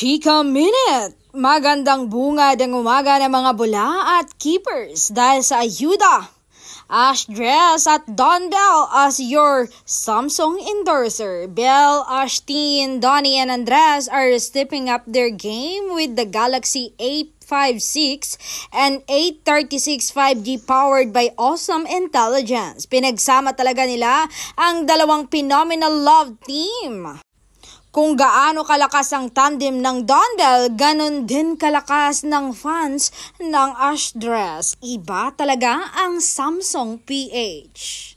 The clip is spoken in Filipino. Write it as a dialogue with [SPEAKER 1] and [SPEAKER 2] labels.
[SPEAKER 1] Chika Minute! Magandang bunga ng umaga ng mga bula at keepers dahil sa ayuda. Ash Dress at Don Bell as your Samsung endorser. Bell, Ashtin, Donnie, and Andres are stepping up their game with the Galaxy A56 and A36 5G powered by awesome intelligence. Pinagsama talaga nila ang dalawang phenomenal love team. Kung gaano kalakas ang tandem ng Don Bell, ganun din kalakas ng fans ng Ash Dress. Iba talaga ang Samsung PH.